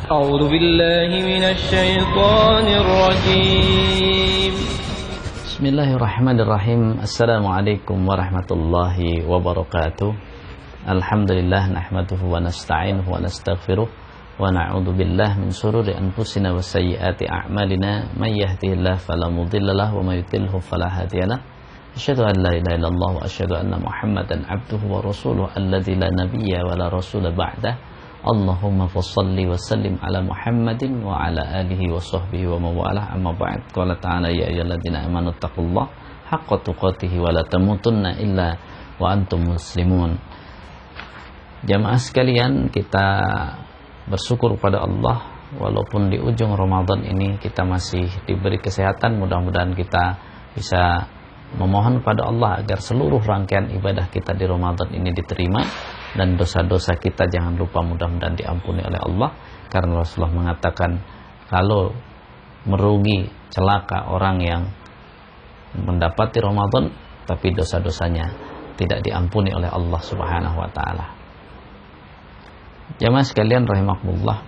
أعوذ بالله من الشيطان الرجيم. بسم الله الرحمن الرحيم. السلام عليكم ورحمة الله وبركاته. الحمد لله نحمده ونستعينه ونستغفره ونعوذ بالله من شرور أنفسنا وسيئات أعمالنا من يهده الله فلا مضل له ومن يضلل فلا هادي له. أشهد أن لا إله إلا الله وأشهد أن محمدا عبده ورسوله الذي لا نبي ولا رسول بعده. Allahumma fassalli wa sallim ala Muhammadin wa ala alihi wa sahbihi wa mawalah. Amma ba'd. Qala ta'ala ya ayyuhalladzina amanu taqullaha haqqa tuqatih wa la tamutunna illa wa antum muslimun. Jamaah sekalian, kita bersyukur pada Allah walaupun di ujung Ramadan ini kita masih diberi kesehatan. Mudah-mudahan kita bisa memohon pada Allah agar seluruh rangkaian ibadah kita di Ramadan ini diterima, dan dosa-dosa kita jangan lupa mudah-mudahan diampuni oleh Allah. Karena Rasulullah mengatakan kalau merugi celaka orang yang mendapati Ramadan tapi dosa-dosanya tidak diampuni oleh Allah Subhanahu wa taala. Jamaah sekalian rahimakumullah,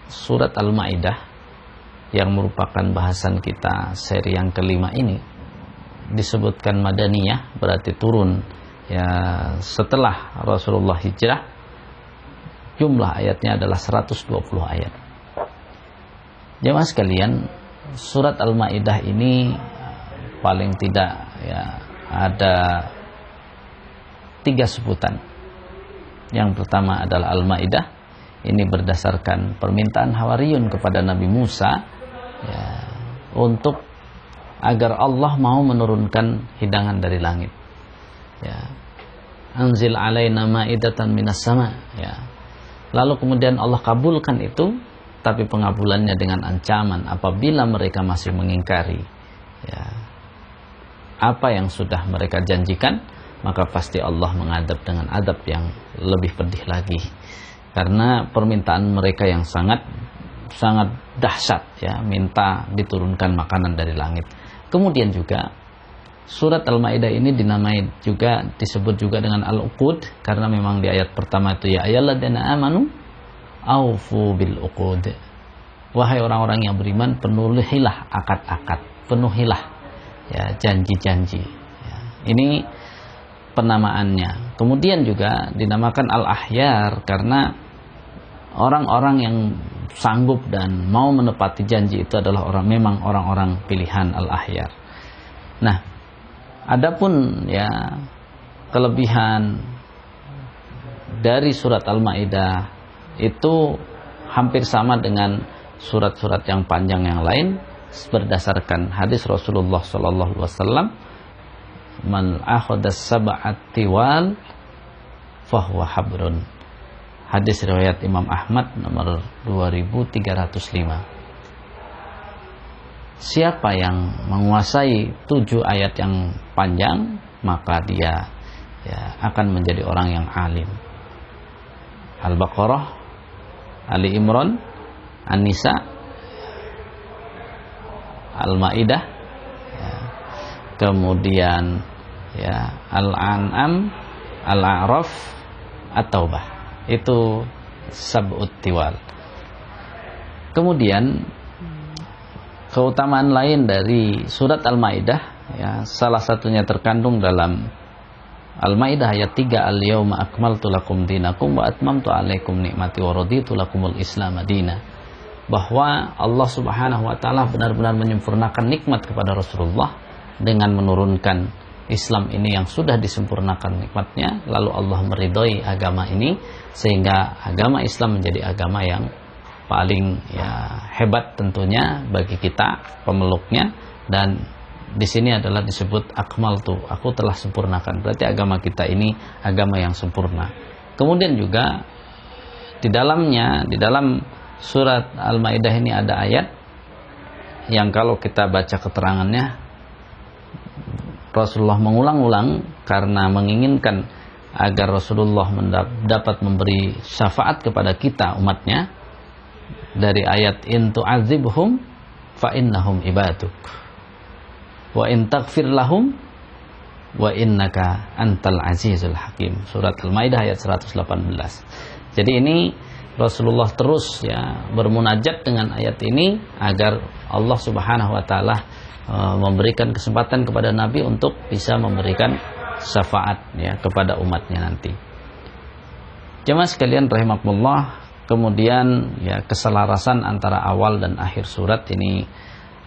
surat Al-Maidah yang merupakan bahasan kita seri yang kelima ini disebutkan Madaniyah, berarti turun ya setelah Rasulullah hijrah. Jumlah ayatnya adalah 120 ayat. Jemaah sekalian, surat Al-Maidah ini paling tidak ya ada 3 sebutan. Yang pertama adalah Al-Maidah. Ini berdasarkan permintaan Hawariyun kepada Nabi Musa ya, untuk agar Allah mau menurunkan hidangan dari langit. Ya. Anzil alaina ma'idatan minas sama. Ya. Lalu kemudian Allah kabulkan itu, tapi pengabulannya dengan ancaman apabila mereka masih mengingkari ya apa yang sudah mereka janjikan, maka pasti Allah mengadab dengan adab yang lebih pedih lagi. Karena permintaan mereka yang sangat dahsyat ya, minta diturunkan makanan dari langit. Kemudian juga surat Al-Maidah ini disebut juga dengan Al-Uqud, karena memang di ayat pertama itu ya ayyuhalladzina amanu aufu bil uqud. Wahai orang-orang yang beriman, penuhilah akad-akad, penuhilah ya janji-janji. Ya, ini penamaannya. Kemudian juga dinamakan Al-Ahyar karena orang-orang yang sanggup dan mau menepati janji itu adalah memang orang-orang pilihan Al-Ahyar. Nah, adapun ya kelebihan dari surat Al-Maidah itu hampir sama dengan surat-surat yang panjang yang lain berdasarkan hadis Rasulullah sallallahu alaihi wasallam, man akhadas sab'at tiwal fahuwa habrun. Hadis riwayat Imam Ahmad nomor 2305. Siapa yang menguasai 7 ayat yang panjang, maka dia ya akan menjadi orang yang alim. Al-Baqarah, Ali Imran, An-Nisa, Al-Maidah, ya. Kemudian ya Al-An'am, Al-A'raf, At-Taubah. Itu sab'ut tiwal. Kemudian keutamaan lain dari surat Al-Maidah ya, salah satunya terkandung dalam Al-Maidah ayat 3, al-yauma akmaltu lakum dinakum wa atmamtu alaikum nikmati wa raditu lakumul islam madina. Bahwa Allah Subhanahu wa taala benar-benar menyempurnakan nikmat kepada Rasulullah dengan menurunkan Islam ini yang sudah disempurnakan nikmatnya, lalu Allah meridhoi agama ini sehingga agama Islam menjadi agama yang paling ya hebat tentunya bagi kita pemeluknya. Dan di sini adalah disebut akmaltu, aku telah sempurnakan, berarti agama kita ini agama yang sempurna. Kemudian juga di dalam surat Al-Maidah ini ada ayat yang kalau kita baca keterangannya, Rasulullah mengulang-ulang karena menginginkan agar Rasulullah dapat memberi syafaat kepada kita umatnya. Dari ayat in tu'adzibhum fa innahum ibaduk wa in taghfir lahum wa innaka antal azizul hakim. Surat Al-Maidah ayat 118. Jadi ini Rasulullah terus ya bermunajat dengan ayat ini agar Allah Subhanahu wa taala memberikan kesempatan kepada Nabi untuk bisa memberikan syafaat ya kepada umatnya nanti. Jemaah sekalian rahimakumullah, kemudian ya keselarasan antara awal dan akhir surat ini.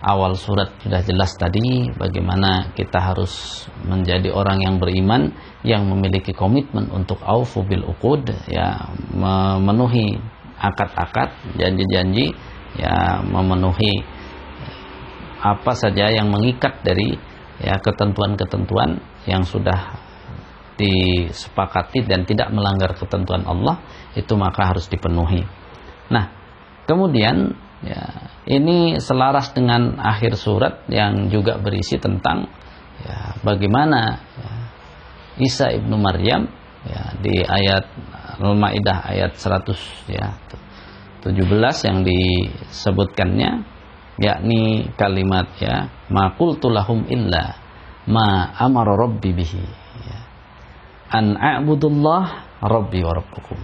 Awal surat sudah jelas tadi bagaimana kita harus menjadi orang yang beriman, yang memiliki komitmen untuk aufu bil uqud, ya memenuhi akad-akad, janji-janji, ya memenuhi apa saja yang mengikat dari ya ketentuan-ketentuan yang sudah disepakati dan tidak melanggar ketentuan Allah, itu maka harus dipenuhi. Nah, kemudian ya, ini selaras dengan akhir surat yang juga berisi tentang ya, bagaimana ya, Isa ibnu Maryam ya, di ayat Al-Maidah ayat 117 yang disebutkannya, yakni kalimat ya ma qultu lahum illa ma amara rabbi bihi ya, an a'budullah rabbi wa rabbukum.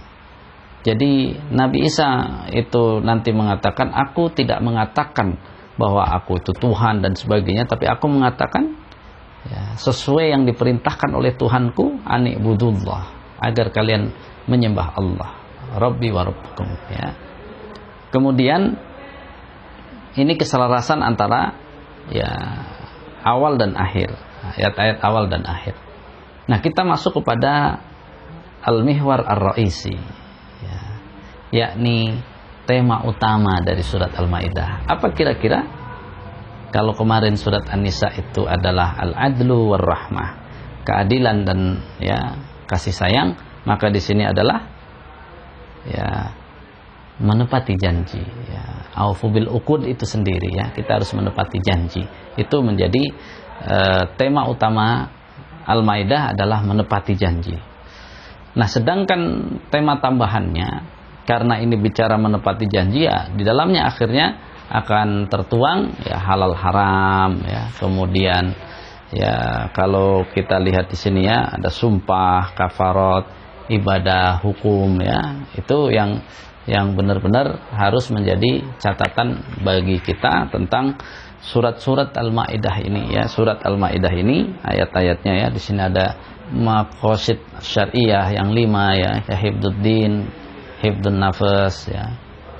Jadi Nabi Isa itu nanti mengatakan, aku tidak mengatakan bahwa aku itu Tuhan dan sebagainya, tapi aku mengatakan ya, sesuai yang diperintahkan oleh Tuhanku, ani'budullah, agar kalian menyembah Allah, Rabbi wa Rabbukum ya. Kemudian ini keselarasan antara ya awal dan akhir, ayat-ayat awal dan akhir. Nah, kita masuk kepada al-mihwar ar-ra'isi, yakni tema utama dari surat Al-Maidah. Apa kira-kira? Kalau kemarin surat An-Nisa itu adalah al-adlu war-rahmah, keadilan dan ya kasih sayang, maka di sini adalah ya menepati janji ya. Aufu bil uqud itu sendiri ya, kita harus menepati janji. Itu menjadi tema utama Al-Maidah adalah menepati janji. Nah, sedangkan tema tambahannya, karena ini bicara menepati janji ya, di dalamnya akhirnya akan tertuang ya halal haram ya. Kemudian ya kalau kita lihat di sini ya ada sumpah, kafarat, ibadah, hukum ya. Itu yang benar-benar harus menjadi catatan bagi kita tentang surat-surat Al-Maidah ini ya. Surat Al-Maidah ini ayat-ayatnya ya, di sini ada maqasid syariah yang 5 ya, hifdzuddin, hifdzun nafas ya,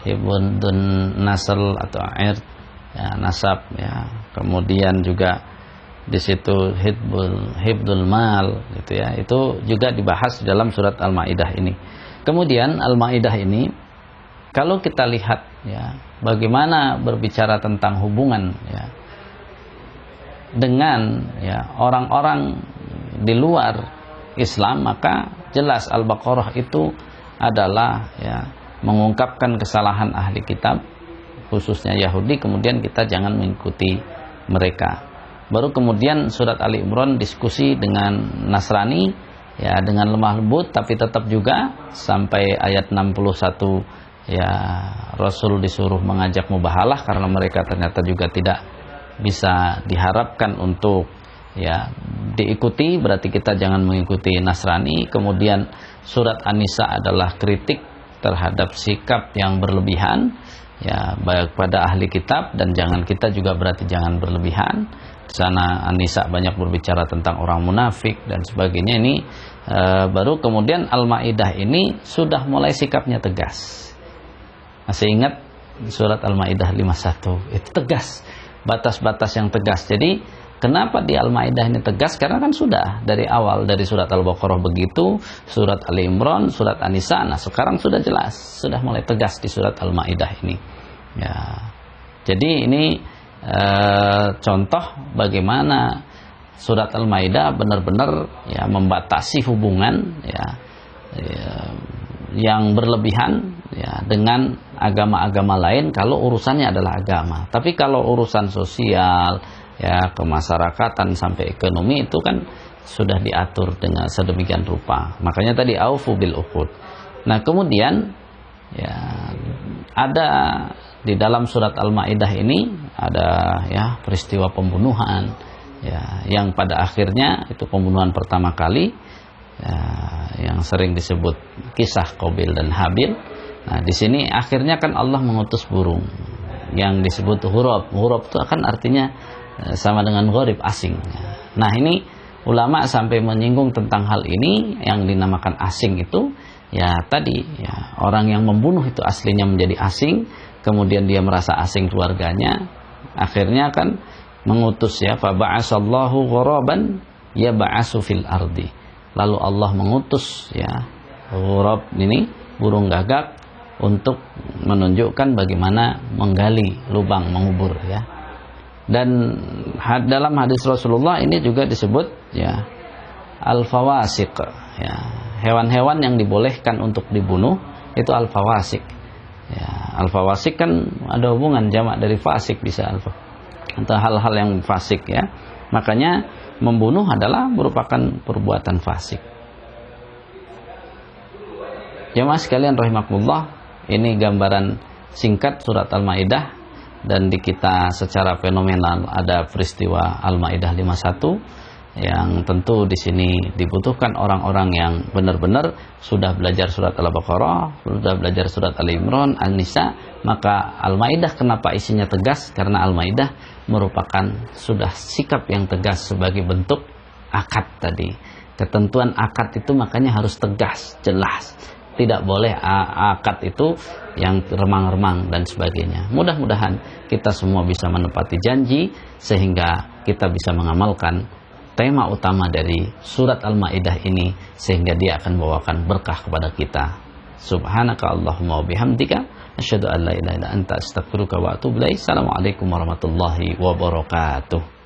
hifdzun nasl atau ird ya, nasab ya. Kemudian juga di situ hifdzul mal gitu ya. Itu juga dibahas di dalam surat Al-Maidah ini. Kemudian Al-Maidah ini kalau kita lihat ya bagaimana berbicara tentang hubungan ya dengan ya orang-orang di luar Islam, maka jelas Al-Baqarah itu adalah ya mengungkapkan kesalahan ahli kitab, khususnya Yahudi, kemudian kita jangan mengikuti mereka. Baru kemudian surat Ali Imran diskusi dengan Nasrani ya dengan lemah lembut, tapi tetap juga sampai ayat 61 ya Rasul disuruh mengajak mubahalah karena mereka ternyata juga tidak bisa diharapkan untuk ya diikuti, berarti kita jangan mengikuti Nasrani. Kemudian surat An-Nisa adalah kritik terhadap sikap yang berlebihan ya baik pada ahli kitab, dan kita juga berarti jangan berlebihan. Di sana An-Nisa banyak berbicara tentang orang munafik dan sebagainya. Ini baru kemudian Al-Maidah ini sudah mulai sikapnya tegas. Masih ingat surat Al-Maidah 51 itu tegas, batas-batas yang tegas. Jadi kenapa di Al-Maidah ini tegas? Karena kan sudah dari awal, dari surat Al-Baqarah begitu, surat Ali Imran, surat An-Nisa. Nah, sekarang sudah jelas, sudah mulai tegas di surat Al-Maidah ini. Ya. Jadi ini contoh bagaimana surat Al-Maidah benar-benar ya membatasi hubungan ya yang berlebihan ya dengan agama-agama lain kalau urusannya adalah agama. Tapi kalau urusan sosial ya kemasyarakatan sampai ekonomi itu kan sudah diatur dengan sedemikian rupa. Makanya tadi aufu bil uqud. Nah, kemudian ya ada di dalam surat Al-Maidah ini ada ya peristiwa pembunuhan ya yang pada akhirnya itu pembunuhan pertama kali ya, yang sering disebut kisah Qabil dan Habil Nah, di sini akhirnya kan Allah mengutus burung yang disebut hurab. Hurab itu akan artinya sama dengan gharib, asing. Nah, ini ulama sampai menyinggung tentang hal ini yang dinamakan asing itu ya tadi ya, orang yang membunuh itu aslinya menjadi asing, kemudian dia merasa asing keluarganya, akhirnya kan mengutus ya, fa ba'asallahu ghuraban ya ba'asu fil ardi. Lalu Allah mengutus ya ghurab ini, burung gagak, untuk menunjukkan bagaimana menggali lubang, mengubur ya. Dan dalam hadis Rasulullah ini juga disebut ya al-fawasiq ya, hewan-hewan yang dibolehkan untuk dibunuh itu al-fawasiq ya. Al-fawasiq kan ada hubungan jamak dari fasik, bisa atau hal-hal yang fasik ya. Makanya membunuh adalah merupakan perbuatan fasik. Jemaah sekalian rahimakumullah, ini gambaran singkat surat Al-Maidah. Dan di kita secara fenomenal ada peristiwa Al-Maidah 51 yang tentu di sini dibutuhkan orang-orang yang benar-benar sudah belajar surat Al-Baqarah, sudah belajar surat Al-Imran, An-Nisa. Maka Al-Maidah kenapa isinya tegas? Karena Al-Maidah merupakan sudah sikap yang tegas sebagai bentuk akad tadi. Ketentuan akad itu makanya harus tegas, jelas. Tidak boleh akad itu yang remang-remang dan sebagainya. Mudah-mudahan kita semua bisa menepati janji sehingga kita bisa mengamalkan tema utama dari surat Al-Maidah ini, sehingga dia akan membawakan berkah kepada kita. Subhanaka Allahumma wa bihamdika asyhadu an la ilaha illa anta astaghfiruka wa atubu ilaik. Assalamualaikum warahmatullahi wabarakatuh.